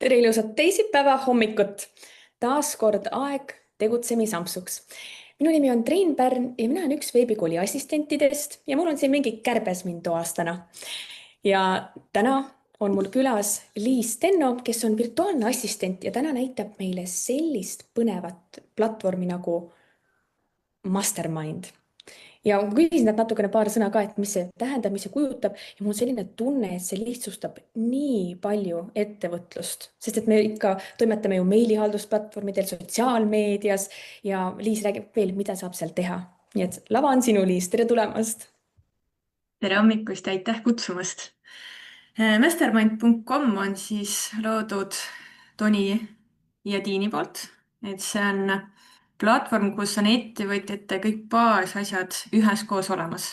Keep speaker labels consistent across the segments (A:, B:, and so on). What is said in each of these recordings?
A: Tere ilusat teisipäeva hommikut! Taas kord aeg tegutsemisampsuks. Minu nimi on Triin Pärn ja mina olen üks veebikooli assistentidest ja mul on siin mingi kärbes mind toas täna. Ja täna on mul külas Liis Tenno, kes on virtuaalne assistent ja täna näitab meile sellist põnevat platvormi nagu Mastermind. Ja ma küsisin talt natukene paar sõna ka, et mis see tähendab, mis see kujutab ja mul on selline tunne, et see lihtsustab nii palju ettevõtlust, sest et me ikka toimetame ju meilihaldusplatvormidel, sotsiaalmeedias ja Liis räägib veel, mida saab seal teha. Nii et lava on sinu, Liis, tere tulemast!
B: Tere hommikust ja aitäh kutsumast! Mastermind.com on siis loodud Toni ja Tiini poolt. Et see on platvorm, kus on ettevõtjate kõik baasasjad üheskoos olemas.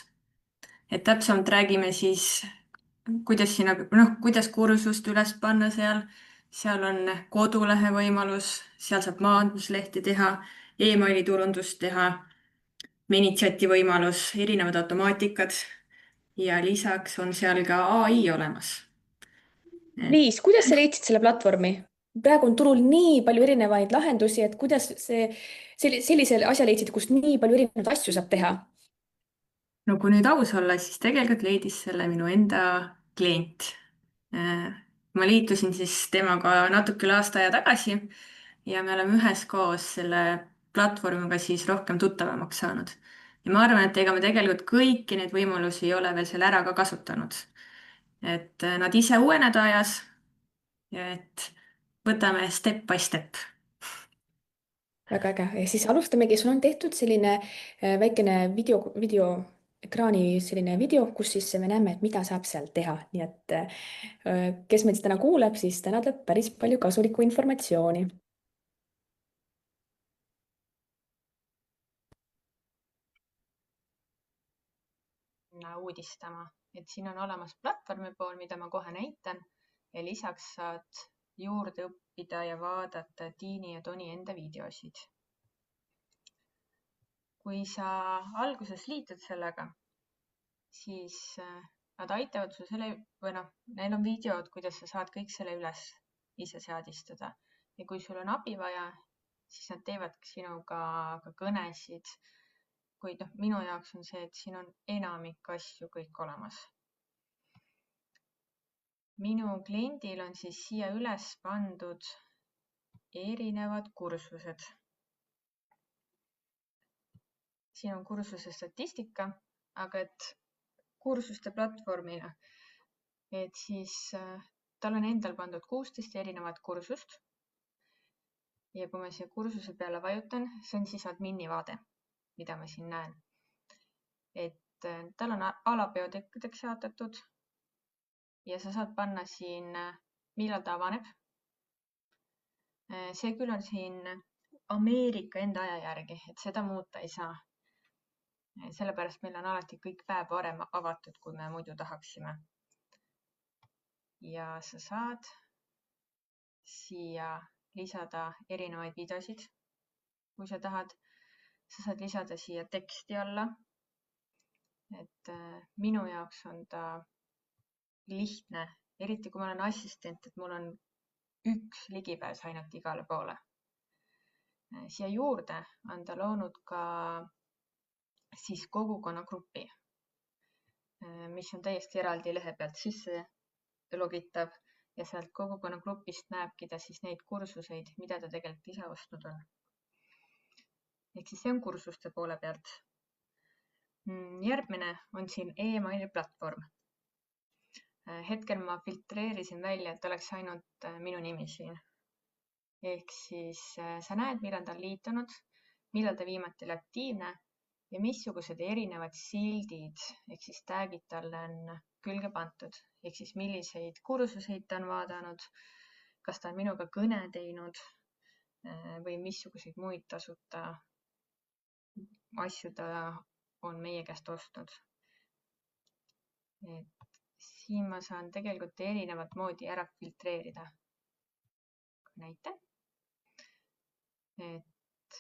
B: Et täpsemalt räägime siis, kuidas kursust üles panna seal. Seal on kodulehe võimalus, seal saab maanduslehti teha, emaili turundust teha, minichati võimalus, erinevad automaatikad. Ja lisaks on seal ka AI olemas.
A: Liis, kuidas sa leidsid selle platvormi? Praegu on turul nii palju erinevaid lahendusi, et kuidas sellise asja leidsid, kus nii palju erinevaid asju saab teha?
B: No kui nüüd aus olla, siis tegelikult leidis selle minu enda klient. Ma liitusin siis temaga natuke üle aasta aja tagasi ja me oleme üheskoos selle platvormiga siis rohkem tuttavamaks saanud. Ja ma arvan, et ega me tegelikult kõiki neid võimalusi ei ole veel selle ära ka kasutanud. Et nad ise uueneda ajas ja et võtame step by step.
A: Väga äge. Ja siis alustamegi, sul on tehtud selline väikene videoekraani selline video, kus siis me näeme, et mida saab seal teha. Nii et kes meid täna kuuleb, siis täna tuleb päris palju kasulikku informatsiooni.
B: Uudistama, et siin on olemas platvormi pool, mida ma kohe näitan ja lisaks saad juurde õppida ja vaadata Tiini ja Toni enda videosid. Kui sa alguses liitud sellega, siis nad aitavad sul neil on videod, kuidas sa saad kõik selle üles ise seadistada ja kui sul on abi vaja, siis nad teevad sinuga ka kõnesid. Kuid minu jaoks on see, et siin on enamik asju kõik olemas. Minu kliendil on siis siia üles pandud erinevad kursused. Siin on kursuse statistika, aga et kursuste platvormina, et siis tal on endal pandud 16 erinevat kursust. Ja kui ma siia kursuse peale vajutan, see on siis admini vaade, mida ma siin näen. Et tal on alapeotükkideks jaotatud ja sa saad panna siin, millal ta avaneb. See küll on siin Ameerika enda aja järgi, et seda muuta ei saa. Sellepärast meil on alati kõik päev varem avatud, kui me muidu tahaksime. Ja sa saad siia lisada erinevaid videosid, kui sa tahad. Sa saad lisada siia teksti alla. Et minu jaoks on ta lihtne, eriti kui ma olen assistent, et mul on üks ligipääs ainult igale poole. Siia juurde on ta loonud ka siis kogukonnagrupi, mis on täiesti eraldi lehe pealt sisse logitav ja sealt kogukonnagrupist näebki ta siis neid kursuseid, mida ta tegelikult ise ostnud on. Ehk siis see on kursuste poole pealt. Järgmine on siin emaili platvorm. Hetkel ma filtreerisin välja, et oleks ainult minu nimi siin. Ehk siis sa näed, millal ta on liitunud, millal ta viimati oli aktiivne ja missugused erinevad sildid ehk siis tagid talle on külge pandud. Ehk siis milliseid kursuseid ta on vaadanud, kas ta on minuga kõne teinud või missuguseid muid tasuta asju ta on meie käest ostnud. Et siin ma saan tegelikult erinevat moodi ära filtreerida. Näite. Et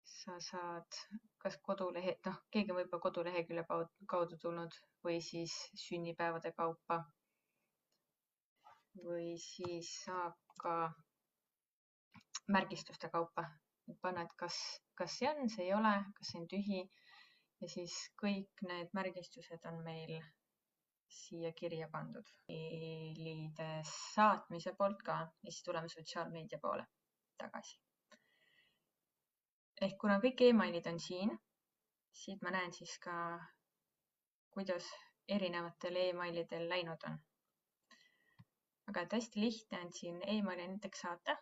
B: sa saad kas kodulehe, keegi on võib-olla kodulehekülje kaudu tulnud või siis sünnipäevade kaupa. või siis saab ka märgistuste kaupa, et panna, et kas see on, see ei ole, kas see on tühi ja siis kõik need märgistused on meil siia kirja pandud. Meilide saatmise poolt ka ja siis tuleme sotsiaalmeedia poole tagasi. Ehk kuna kõik emailid on siin, siit ma näen siis ka, kuidas erinevatel emailidel läinud on. Aga et hästi lihtne on siin emaili näiteks saata.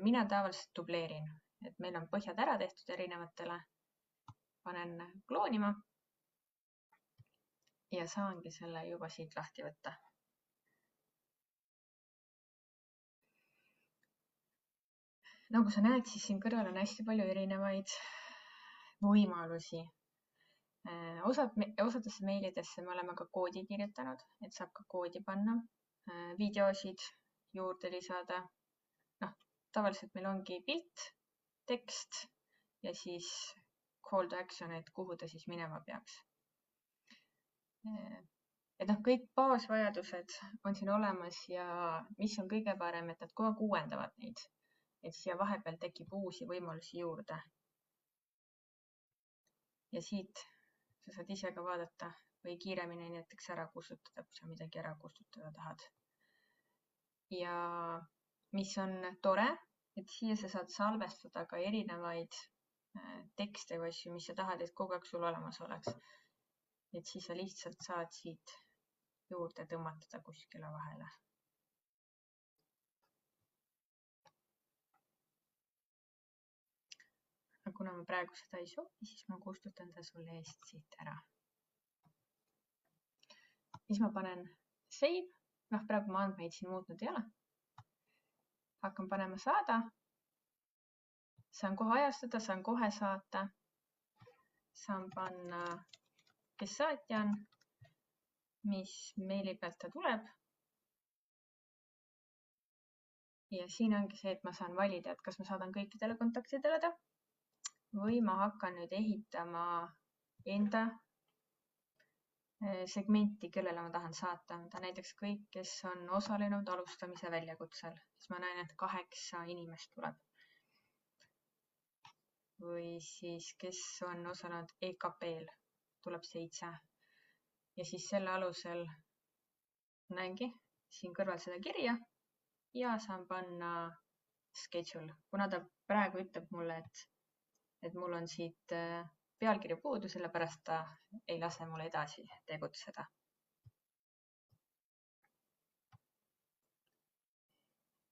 B: Mina tavaliselt dubleerin, et meil on põhjad ära tehtud erinevatele. Panen kloonima ja saangi selle juba siit lahti võtta. Nagu sa näed, siis siin kõrval on hästi palju erinevaid võimalusi. Osadesse meilidesse me oleme ka koodi kirjutanud, et saab ka koodi panna, videosid juurde lisada. Tavaliselt meil ongi pilt, tekst ja siis call to action, et kuhu ta siis minema peaks. Et kõik baasvajadused on siin olemas ja mis on kõige parem, et nad kogu aeg uuendavad neid. Et siia vahepeal tekib uusi võimalusi juurde. Ja siit sa saad ise ka vaadata või kiiremini näiteks ära kustutada, kui sa midagi ära kustutada tahad. Ja mis on tore, et siia sa saad salvestada ka erinevaid tekste või asju, mis sa tahad, et kogu aeg sul olemas oleks. Et siis sa lihtsalt saad siit juurde tõmmatada kuskile vahele. Aga kuna ma praegu seda ei soovi, siis ma kustutan ta sulle eest siit ära. Siis ma panen save. Praegu ma andmeid siin muutnud ei ole. Hakkan panema saada. Saan kohe ajastada, saan kohe saata. Saan panna, kes saatja on, mis meili pealt ta tuleb. Ja siin ongi see, et ma saan valida, et kas ma saadan kõikidele kontaktidele ta või ma hakkan nüüd ehitama enda segmenti, kellele ma tahan saata. Näiteks kõik, kes on osalenud alustamise väljakutsel, siis ma näen, et 8 inimest tuleb. Või siis, kes on osalenud EKP-l, tuleb 7. Ja siis selle alusel näengi siin kõrval seda kirja ja saan panna schedule. Kuna ta praegu ütleb mulle, et mul on siit pealkirja puudu, sellepärast ta ei lase mul edasi tegutseda.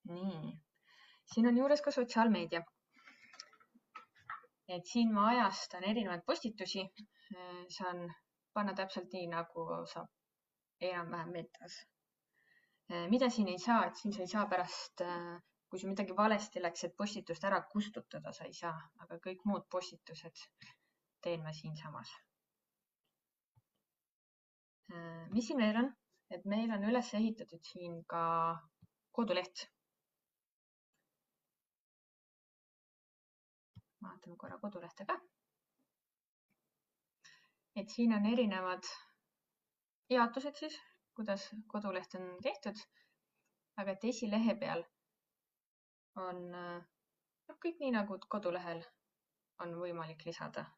B: Nii, siin on juures ka sotsiaalmeedia. Et siin ma ajastan erinevaid postitusi, saan panna täpselt nii, nagu saab enam-vähem meetras. Mida siin ei saa, et siin sa ei saa pärast, kui sul midagi valesti läks, et postitust ära kustutada sa ei saa, aga kõik muud postitused teen ma siinsamas. Mis siin veel on? Et meil on üles ehitatud siin ka koduleht. Vaatame korra kodulehte ka. Et siin on erinevad jaotused siis, kuidas koduleht on tehtud, aga et esilehe peal on kõik nii, nagu kodulehel on võimalik lisada.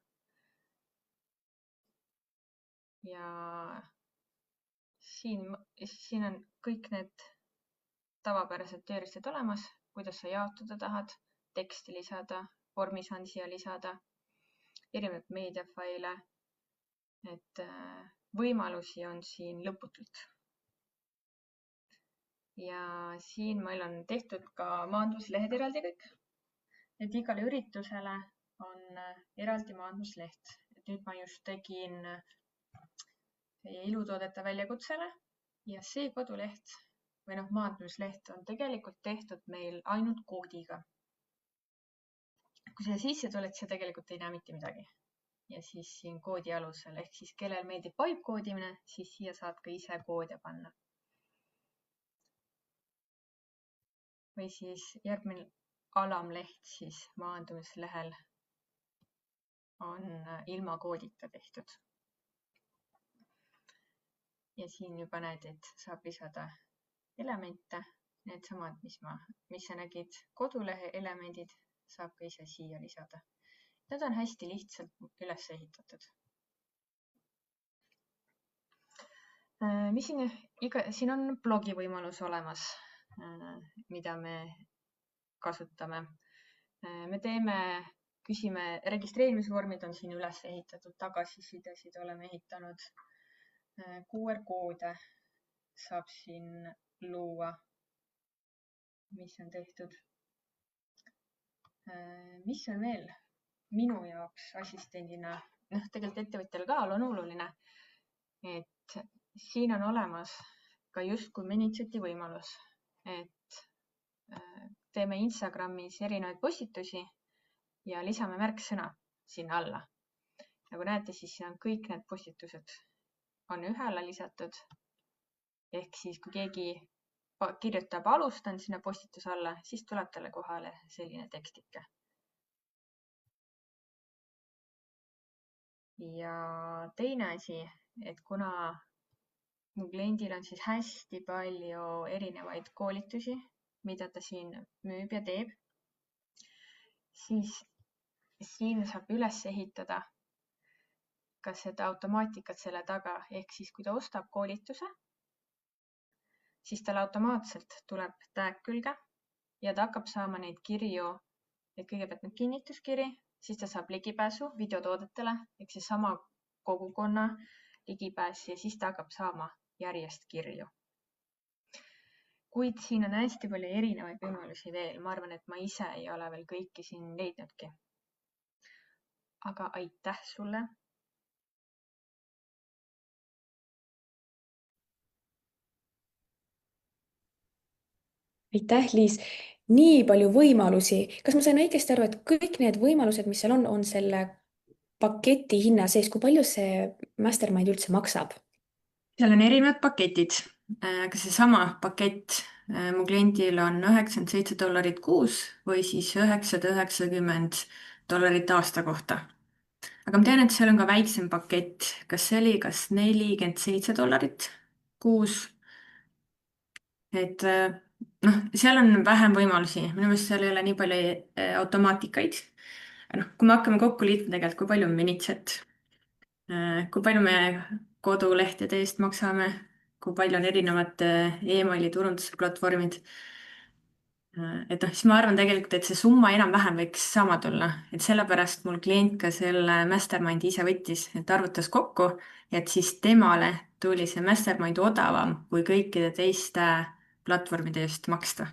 B: Ja siin on kõik need tavapärased tööriistad olemas, kuidas sa jaotada tahad, teksti lisada, vormi saan siia lisada, erinevaid meediafaile, et võimalusi on siin lõputult. Ja siin meil on tehtud ka maanduslehed eraldi kõik, et igale üritusele on eraldi maandusleht. Et nüüd ma just tegin ilutoodete väljakutsele ja see koduleht või maandusleht on tegelikult tehtud meil ainult koodiga. Kui sa sisse tuled, sa tegelikult ei näe mitte midagi. Ja siis siin koodi alusel, ehk siis kellel meeldib vibe koodimine, siis siia saad ka ise koode panna. Või siis järgmine alamleht siis maandumislehel on ilma koodita tehtud. Ja siin juba näed, et saab lisada elemente, needsamad, mis sa nägid, kodulehe elemendid saab ka ise siia lisada. Nad on hästi lihtsalt üles ehitatud. Siin on blogi võimalus olemas, mida me kasutame. Me küsime, registreerimisvormid on siin üles ehitatud, tagasisidesid oleme ehitanud. QR-koode saab siin luua, mis on tehtud. Mis on veel minu jaoks assistendina, tegelikult ettevõtjal ka on oluline, et siin on olemas ka justkui Manychati võimalus, et teeme Instagramis erinevaid postitusi ja lisame märksõna sinna alla. Nagu näete, siis siin on kõik need postitused on ühele lisatud. Ehk siis, kui keegi kirjutab alustan sinna postituse alla, siis tuleb talle kohale selline tekstike. Ja teine asi, et kuna mu kliendil on siis hästi palju erinevaid koolitusi, mida ta siin müüb ja teeb, siis siin saab üles ehitada ka seda automaatikat selle taga. Ehk siis, kui ta ostab koolituse, siis tal automaatselt tuleb tag külge ja ta hakkab saama neid kirju, et kõigepealt nüüd kinnituskiri, siis ta saab ligipääsu videotoodetele, ehk siis sama kogukonna ligipääs ja siis ta hakkab saama järjest kirju. Kuid siin on hästi palju erinevaid võimalusi veel. Ma arvan, et ma ise ei ole veel kõiki siin leidnudki. Aga aitäh sulle.
A: Aitäh, Liis. Nii palju võimalusi. Kas ma sain õigesti aru, et kõik need võimalused, mis seal on selle paketi hinna sees? Kui palju see Mastermind üldse maksab?
B: Seal on erinevad paketid, aga seesama pakett mu kliendil on $97 kuus või siis $990 aasta kohta. Aga ma tean, et seal on ka väiksem pakett, kas see oli $47 kuus. Et seal on vähem võimalusi, minu meelest seal ei ole nii palju automaatikaid. Kui me hakkame kokku liitma tegelikult, kui palju on Manychat, kui palju me kodulehtede eest maksame, kui palju on erinevad emaili turundusplatvormid. Et siis ma arvan tegelikult, et see summa enam-vähem võiks sama tulla, et sellepärast mul klient ka selle Mastermindi ise võttis, et arvutas kokku, et siis temale tuli see Mastermind odavam kui kõikide teiste platvormide eest maksta.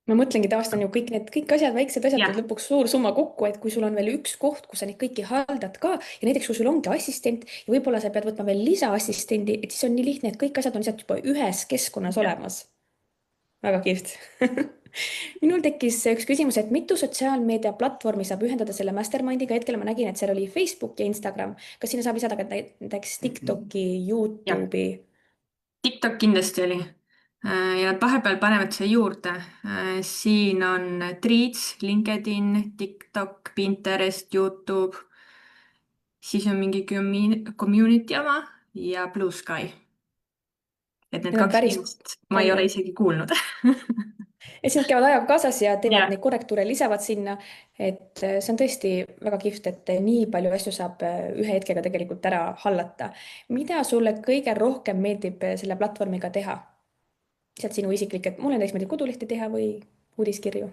A: Ma mõtlengi, tavaliselt on ju kõik asjad, väiksed asjad,
B: Jah.
A: lõpuks suur summa kokku, et kui sul on veel üks koht, kus sa neid kõiki haldad ka ja näiteks kui sul ongi assistent ja võib-olla sa pead võtma veel lisaassistendi, et siis on nii lihtne, et kõik asjad on lihtsalt juba ühes keskkonnas olemas. Väga kihvt. Minul tekkis üks küsimus, et mitu sotsiaalmeedia platvormi saab ühendada selle Mastermindiga? Hetkel ma nägin, et seal oli Facebook ja Instagram. Kas sinna saab lisada ka näiteks TikToki, YouTube'i?
B: TikTok kindlasti oli. Ja nad vahepeal panevad see juurde. Siin on Threads, LinkedIn, TikTok, Pinterest, YouTube. Siis on mingi community oma ja Blue Sky. Et need kaks inimest ma ei ole isegi kuulnud.
A: Et siis nad käivad ajaga kaasas ja teevad neid korrektuure, lisavad sinna. Et see on tõesti väga kihvt, et nii palju asju saab ühe hetkega tegelikult ära hallata. Mida sulle kõige rohkem meeldib selle platvormiga teha? Sealt sinu isiklik, et mulle näiteks meeldib kodulehti teha või uudiskirju.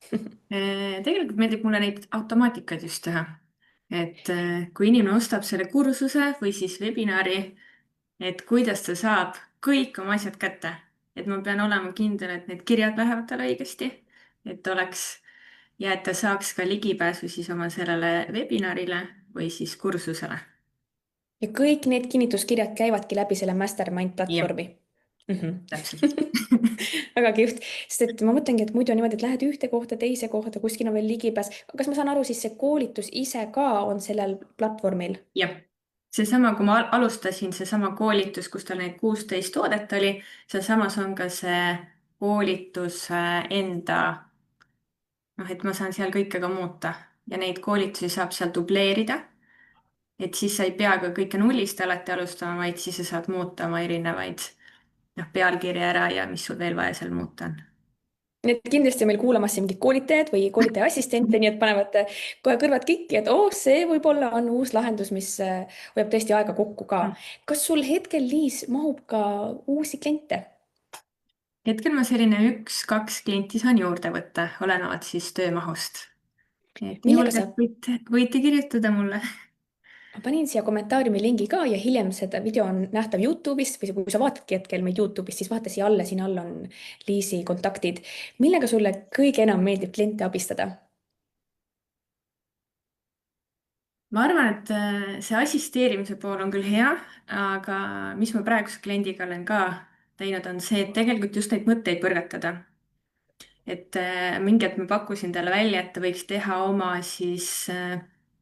B: Tegelikult meeldib mulle neid automaatikaid just teha. Et kui inimene ostab selle kursuse või siis webinari, et kuidas ta saab kõik oma asjad kätte. Et ma pean olema kindel, et need kirjad lähevad talle õigesti, et oleks ja et ta saaks ka ligipääsu siis oma sellele webinarile või siis kursusele.
A: Ja kõik need kinnituskirjad käivadki läbi selle Mastermind platvormi.
B: Täpselt.
A: Väga kihvt, sest et ma mõtlengi, et muidu on niimoodi, et lähed ühte kohta, teise kohta, kuskil on veel ligipääs. Kas ma saan aru, siis see koolitus ise ka on sellel platvormil?
B: Jah, seesama, kui ma alustasin, seesama koolitus, kus tal neid 16 toodet oli, sealsamas on ka see koolitus enda, et ma saan seal kõike ka muuta ja neid koolitusi saab seal dubleerida. Et siis sa ei pea ka kõike nullist alati alustama, vaid siis sa saad muuta oma erinevaid
C: noh, pealkirja ära ja mis sul veel vaja seal muuta on.
A: nii et kindlasti on meil kuulamas siin mingid koolitajad või koolitaja assistente, nii et panevad kohe kõrvad kikki, et oh, see võib-olla on uus lahendus, mis hoiab tõesti aega kokku ka. kas sul hetkel, Liis, mahub ka uusi kliente?
C: Hetkel ma selline üks-kaks klienti saan juurde võtta, olenevalt siis töömahust. et nii
A: millega sa
C: julgelt võite kirjutada mulle.
A: ma panin siia kommentaariumi lingi ka ja hiljem seda video on nähtav Youtube'ist või kui sa vaatadki hetkel meid Youtube'ist, siis vaata siia alla, siin all on Liisi kontaktid. millega sulle kõige enam meeldib kliente abistada?
C: ma arvan, et see assisteerimise pool on küll hea, aga mis ma praeguse kliendiga olen ka teinud, on see, et tegelikult just neid mõtteid põrgatada. et mingi hetk ma pakkusin talle välja, et ta võiks teha oma siis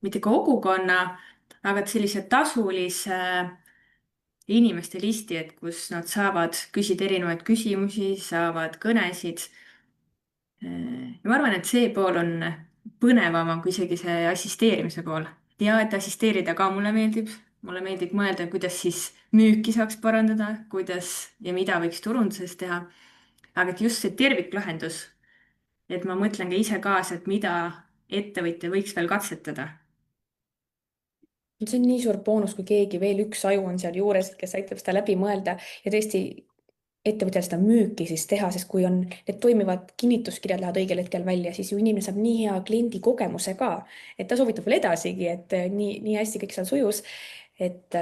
C: mitte kogukonna, aga et sellise tasulise inimeste listi, et kus nad saavad küsida erinevaid küsimusi, saavad kõnesid. ja ma arvan, et see pool on põnevam kui isegi see assisteerimise pool. ja et assisteerida ka mulle meeldib. mulle meeldib mõelda, kuidas siis müüki saaks parandada, kuidas ja mida võiks turunduses teha. aga et just see terviklahendus, et ma mõtlen ka ise kaasa, et mida ettevõtja võiks veel katsetada.
A: see on nii suur boonus, kui keegi veel üks aju on seal juures, kes aitab seda läbi mõelda ja tõesti ettevõtjal seda müüki siis teha, sest kui on need toimivad kinnituskirjad lähevad õigel hetkel välja, siis ju inimene saab nii hea kliendi kogemuse ka, et ta soovitab veel edasigi, et nii hästi kõik seal sujus. et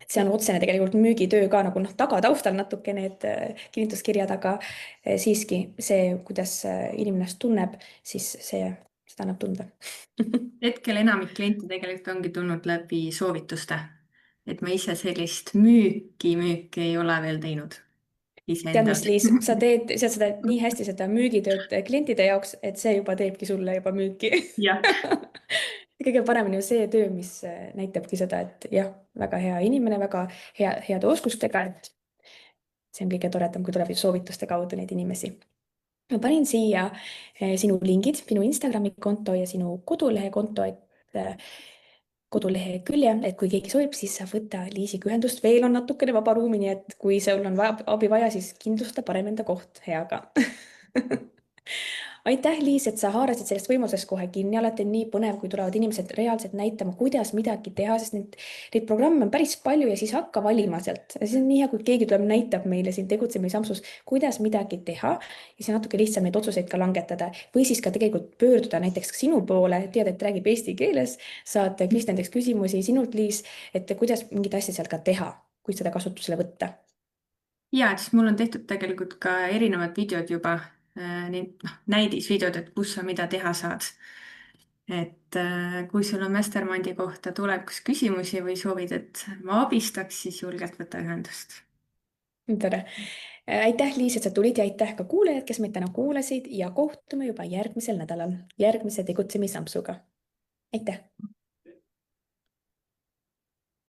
A: see on otsene tegelikult müügitöö ka nagu noh, tagataustal natuke need kinnituskirjad, aga siiski see, kuidas inimene ennast tunneb, siis seda annab tunda
C: hetkel enamik kliente tegelikult ongi tulnud läbi soovituste. et ma ise sellist müüki ei ole veel teinud
A: tead mis,
C: iseendale.
A: Liis, sa teed seda nii hästi, seda müügitööd klientide jaoks, et see juba teebki sulle juba müüki
C: jah,
A: kõige parem on ju see töö, mis näitabki seda, et jah, väga hea inimene, väga heade oskustega, et see on kõige toredam, kui tuleb soovituste kaudu neid inimesi. ma panin siia sinu lingid, minu Instagrami konto ja sinu kodulehe konto, et kodulehe külje, et kui keegi soovib, siis saab võtta Liisiga ühendust, veel on natukene vaba ruumi, nii et kui sul on abi vaja, siis kindlusta parem enda koht heaga aitäh, Liis, et sa haarasid sellest võimalusest kohe kinni, alati on nii põnev, kui tulevad inimesed reaalselt näitama, kuidas midagi teha, sest neid programme on päris palju ja siis hakka valima sealt. siis on nii hea, kui keegi tuleb, näitab meile siin Tegutsemisampsus, kuidas midagi teha ja siis natuke lihtsam neid otsuseid ka langetada või siis ka tegelikult pöörduda näiteks sinu poole, tead, et räägib eesti keeles, saad küsida näiteks küsimusi sinult, Liis, et kuidas mingeid asju seal ka teha, kui seda kasutusele võtta.
C: ja siis mul on tehtud tegelikult ka erinevad videod juba, need näidisvideod, et kus sa mida teha saad. et kui sul on Mastermindi kohta tulevikus küsimusi või soovid, et ma abistaks, siis julgelt võta ühendust.
A: tore. aitäh, Liis, et sa tulid ja aitäh ka kuulajad, kes meid täna kuulasid ja kohtume juba järgmisel nädalal järgmise Tegutsemisampsuga. aitäh!